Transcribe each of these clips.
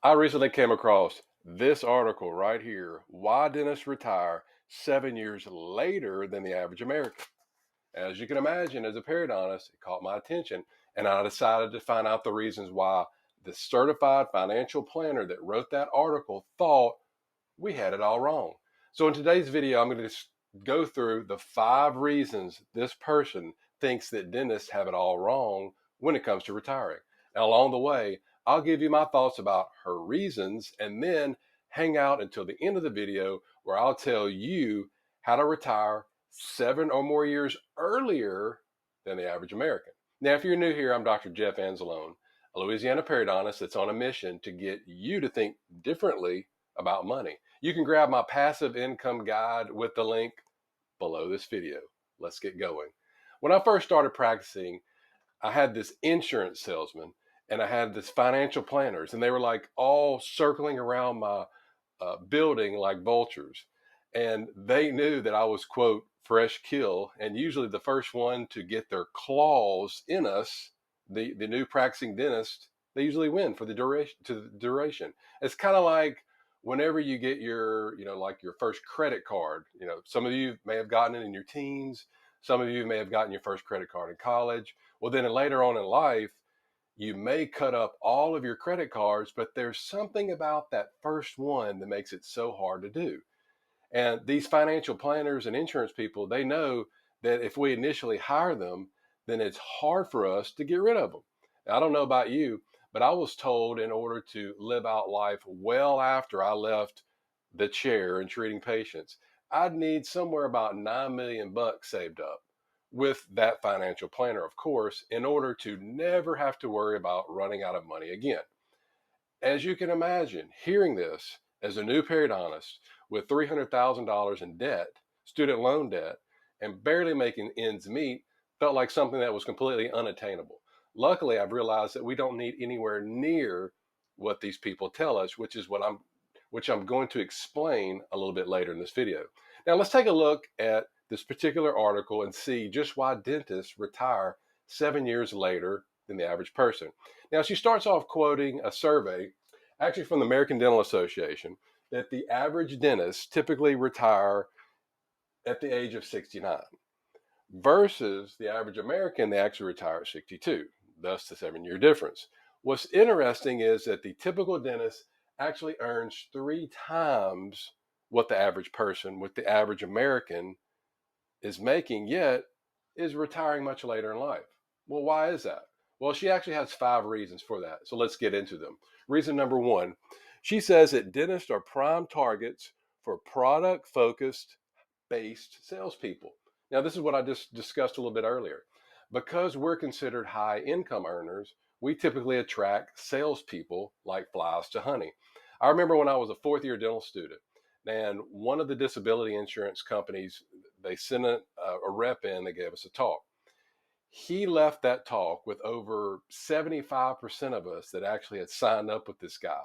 I recently came across this article right here: Why Dentists Retire 7 years later than the average American. As you can imagine, as a periodontist, it caught my attention, and I decided to find out the reasons why the certified financial planner that wrote that article thought we had it all wrong. So in today's video, I'm going to just go through the 5 reasons this person thinks that dentists have it all wrong when it comes to retiring. Now, along the way, I'll give you my thoughts about her reasons and then hang out until the end of the video where I'll tell you how to retire 7 or more years earlier than the average American. Now, if you're new here, I'm Dr. Jeff Anzalone, a Louisiana periodontist that's on a mission to get you to think differently about money. You can grab my passive income guide with the link below this video. Let's get going. When I first started practicing, I had this insurance salesman and I had this financial planners, and they were like all circling around my building like vultures. And they knew that I was, quote, fresh kill, and usually the first one to get their claws in us, the new practicing dentist, they usually win for the duration. It's kind of like whenever you get your, like your first credit card. Some of you may have gotten it in your teens. Some of you may have gotten your first credit card in college. Well, then later on in life, you may cut up all of your credit cards, but there's something about that first one that makes it so hard to do. And these financial planners and insurance people, they know that if we initially hire them, then it's hard for us to get rid of them. Now, I don't know about you, but I was told in order to live out life well after I left the chair and treating patients, I'd need somewhere about 9 million bucks saved up with that financial planner, of course, in order to never have to worry about running out of money again. As you can imagine, hearing this as a new periodontist with $300,000 in debt, student loan debt, and barely making ends meet felt like something that was completely unattainable. Luckily, I've realized that we don't need anywhere near what these people tell us, which I'm going to explain a little bit later in this video. Now, let's take a look at this particular article and see just why dentists retire 7 years later than the average person. Now, she starts off quoting a survey, actually from the American Dental Association, that the average dentist typically retire at the age of 69 versus the average American, they actually retire at 62, thus the 7 year difference. What's interesting is that the typical dentist actually earns 3 times what the average person with the average American is making, yet is retiring much later in life. Well, why is that? Well, she actually has 5 reasons for that. So let's get into them. Reason number one, she says that dentists are prime targets for product focused based salespeople. Now, this is what I just discussed a little bit earlier. Because we're considered high income earners, we typically attract salespeople like flies to honey. I remember when I was a fourth year dental student, and one of the disability insurance companies, they sent a rep in, they gave us a talk. He left that talk with over 75% of us that actually had signed up with this guy,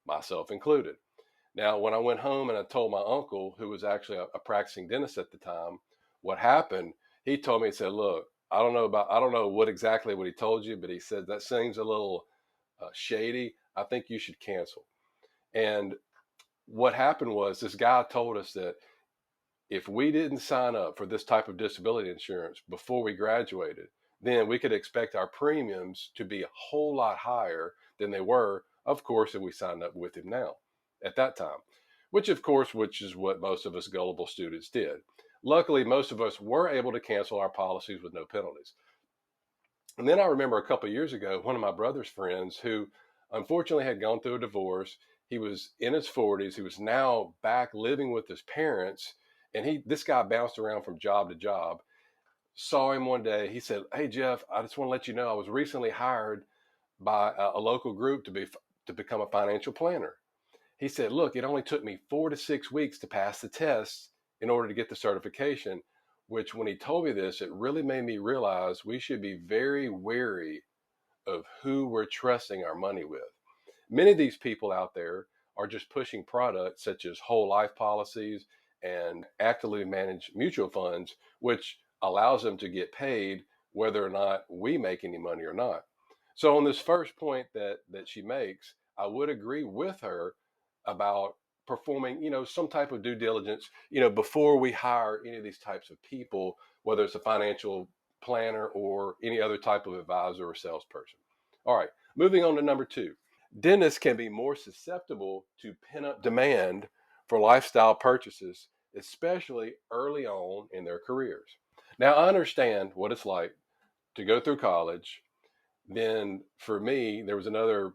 myself included. Now, when I went home and I told my uncle, who was actually a practicing dentist at the time, what happened, he told me, he said, look, I don't know what he told you, but he said, that seems a little shady. I think you should cancel. And what happened was this guy told us that if we didn't sign up for this type of disability insurance before we graduated, then we could expect our premiums to be a whole lot higher than they were, of course, if we signed up with him now at that time, which is what most of us gullible students did. Luckily, most of us were able to cancel our policies with no penalties. And then I remember a couple of years ago, one of my brother's friends who unfortunately had gone through a divorce. He was in his 40s. He was now back living with his parents. And this guy bounced around from job to job. Saw him one day. He said, "Hey, Jeff, I just want to let you know I was recently hired by a local group to become a financial planner." He said, "Look, it only took me 4 to 6 weeks to pass the test in order to get the certification," which when he told me this, it really made me realize we should be very wary of who we're trusting our money with. Many of these people out there are just pushing products such as whole life policies and actively managed mutual funds, which allows them to get paid whether or not we make any money or not. So on this first point that she makes, I would agree with her about performing, some type of due diligence, before we hire any of these types of people, whether it's a financial planner or any other type of advisor or salesperson. All right, moving on to number two. Dentists can be more susceptible to pent up demand for lifestyle purchases, especially early on in their careers. Now, I understand what it's like to go through college. Then, for me, there was another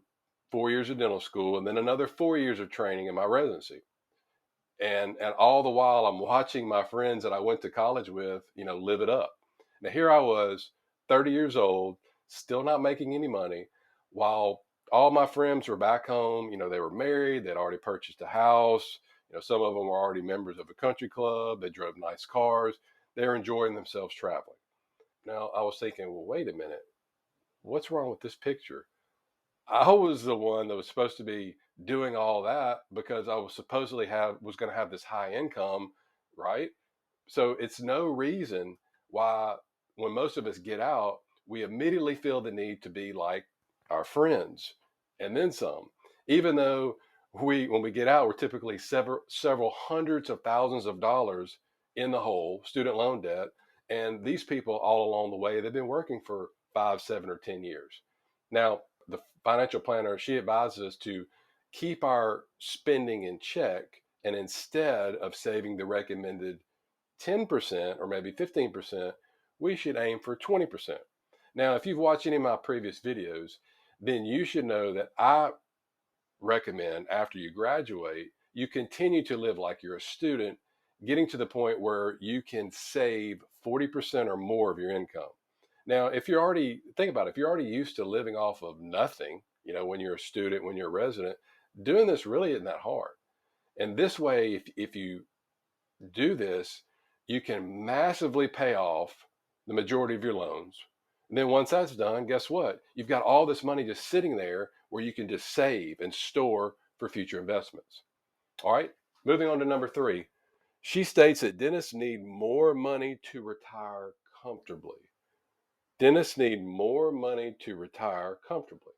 4 years of dental school and then another 4 years of training in my residency. And all the while, I'm watching my friends that I went to college with, live it up. Now, here I was, 30 years old, still not making any money, while all my friends were back home. They were married, they'd already purchased a house. Some of them were already members of a country club, they drove nice cars, they were enjoying themselves traveling. Now, I was thinking, well, wait a minute, what's wrong with this picture? I was the one that was supposed to be doing all that because I was supposedly was going to have this high income, right? So it's no reason why, when most of us get out, we immediately feel the need to be like our friends and then some. Even though when we get out, we're typically several hundreds of thousands of dollars in the hole, student loan debt. And these people all along the way, they've been working for 5, 7, or 10 years. Now, the financial planner, she advises us to keep our spending in check, and instead of saving the recommended 10% or maybe 15%, we should aim for 20%. Now, if you've watched any of my previous videos, then you should know that I recommend after you graduate, you continue to live like you're a student, getting to the point where you can save 40% or more of your income. Now, if you're already, think about it, if you're already used to living off of nothing, when you're a student, when you're a resident, doing this really isn't that hard. And this way, if you do this, you can massively pay off the majority of your loans. And then once that's done, guess what? You've got all this money just sitting there where you can just save and store for future investments. All right, moving on to number three. She states that dentists need more money to retire comfortably. Dentists need more money to retire comfortably.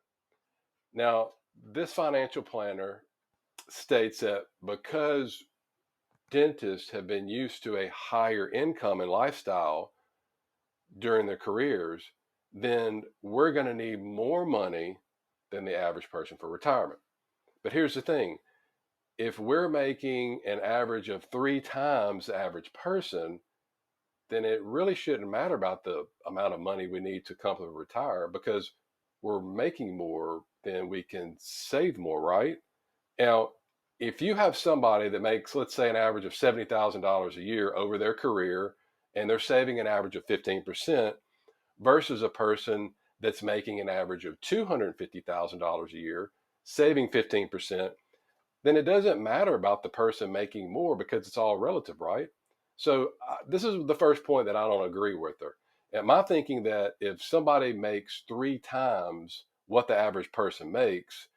Now, this financial planner states that because dentists have been used to a higher income and lifestyle during their careers, then we're going to need more money than the average person for retirement. But here's the thing, if we're making an average of 3 times the average person, then it really shouldn't matter about the amount of money we need to comfortably retire, because we're making more than we can save more, right? Now, if you have somebody that makes, let's say, an average of $70,000 a year over their career, and they're saving an average of 15%, versus a person that's making an average of $250,000 a year, saving 15%, then it doesn't matter about the person making more, because it's all relative, right? So this is the first point that I don't agree with her. And my thinking that if somebody makes 3 times what the average person makes,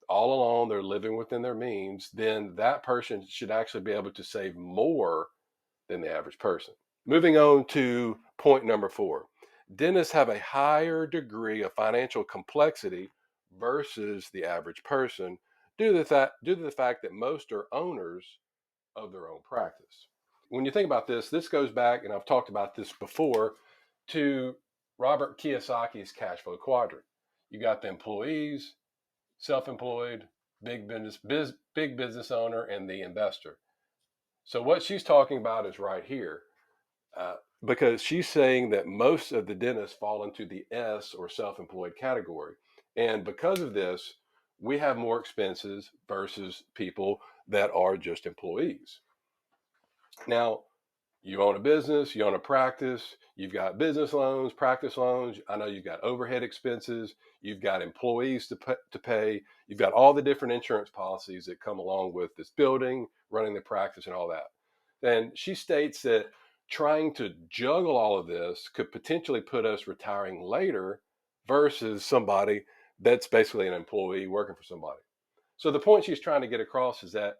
all along they're living within their means, then that person should actually be able to save more than the average person. Moving on to point number four. Dentists have a higher degree of financial complexity versus the average person due to the fact that most are owners of their own practice. When you think about this, this goes back, and I've talked about this before, to Robert Kiyosaki's cash flow quadrant. You got the employees, self-employed, big business owner, and the investor. So what she's talking about is right here, uh, because she's saying that most of the dentists fall into the S, or self-employed category, and because of this, we have more expenses versus people that are just employees. Now, you own a business, you own a practice, you've got business loans, practice loans. I know you've got overhead expenses, you've got employees to pay, you've got all the different insurance policies that come along with this building, running the practice, and all that. And she states that trying to juggle all of this could potentially put us retiring later versus somebody that's basically an employee working for somebody. So the point she's trying to get across is that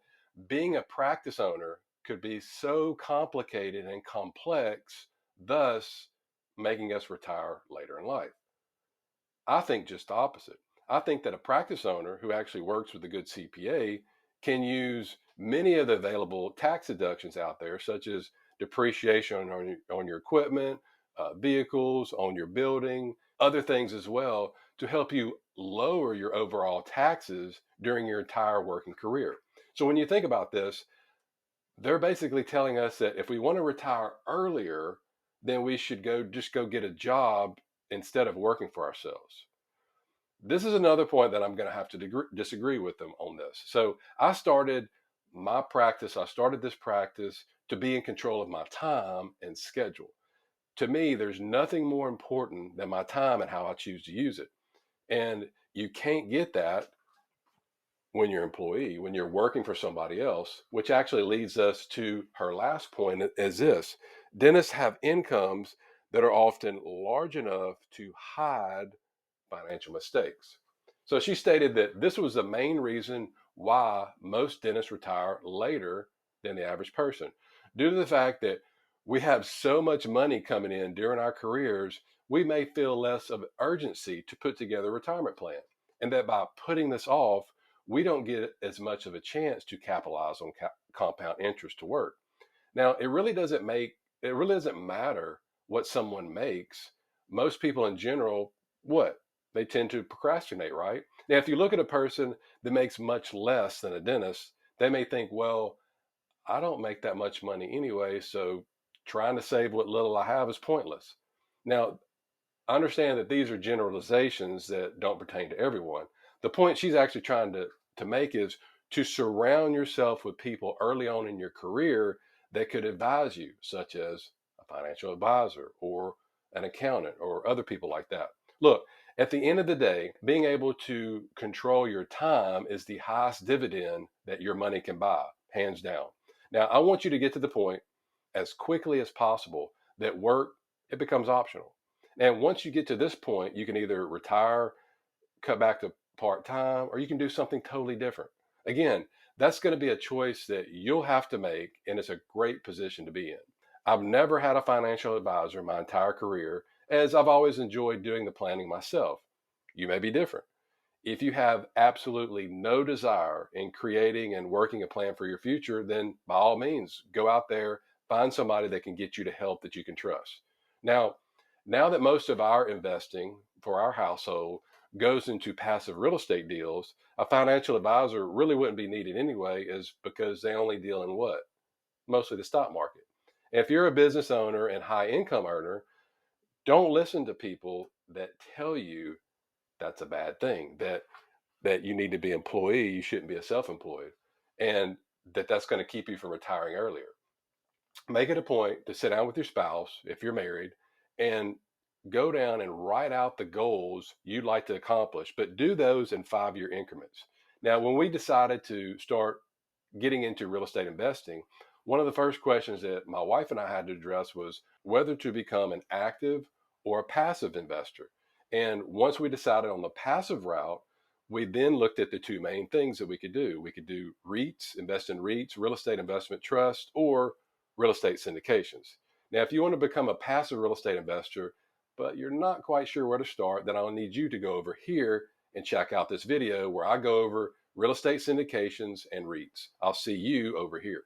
being a practice owner could be so complicated and complex, thus making us retire later in life. I think just the opposite. I think that a practice owner who actually works with a good CPA can use many of the available tax deductions out there, such as depreciation on your equipment, vehicles, on your building, other things as well, to help you lower your overall taxes during your entire working career. So when you think about this, they're basically telling us that if we want to retire earlier, then we should go get a job instead of working for ourselves. This is another point that I'm going to have to disagree with them on this. So I started this practice to be in control of my time and schedule. To me, there's nothing more important than my time and how I choose to use it. And you can't get that when you're an employee, when you're working for somebody else, which actually leads us to her last point is this. Dentists have incomes that are often large enough to hide financial mistakes. So she stated that this was the main reason why most dentists retire later than the average person, due to the fact that we have so much money coming in during our careers, we may feel less of urgency to put together a retirement plan. And that by putting this off, we don't get as much of a chance to capitalize on compound interest to work. Now, it really doesn't matter what someone makes. Most people in general, what? They tend to procrastinate, right? Now, if you look at a person that makes much less than a dentist, they may think, well, I don't make that much money anyway, so trying to save what little I have is pointless. Now, I understand that these are generalizations that don't pertain to everyone. The point she's actually trying to make is to surround yourself with people early on in your career that could advise you, such as a financial advisor or an accountant or other people like that. Look, at the end of the day, being able to control your time is the highest dividend that your money can buy, hands down. Now, I want you to get to the point as quickly as possible that work it becomes optional. And once you get to this point, you can either retire, cut back to part time, or you can do something totally different. Again, that's going to be a choice that you'll have to make, and it's a great position to be in. I've never had a financial advisor my entire career, as I've always enjoyed doing the planning myself. You may be different. If you have absolutely no desire in creating and working a plan for your future, then by all means, go out there, find somebody that can get you to help that you can trust. Now, now that most of our investing for our household goes into passive real estate deals, a financial advisor really wouldn't be needed anyway, is because they only deal in what? Mostly the stock market. If you're a business owner and high income earner, don't listen to people that tell you that's a bad thing, that you need to be an employee, you shouldn't be a self-employed, and that's going to keep you from retiring earlier. Make it a point to sit down with your spouse if you're married and go down and write out the goals you'd like to accomplish, but do those in 5-year increments. Now, when we decided to start getting into real estate investing, one of the first questions that my wife and I had to address was whether to become an active or a passive investor. And once we decided on the passive route, we then looked at the two main things that we could do. We could do REITs, invest in REITs, real estate investment trust, or real estate syndications. Now, if you want to become a passive real estate investor, but you're not quite sure where to start, then I'll need you to go over here and check out this video where I go over real estate syndications and REITs. I'll see you over here.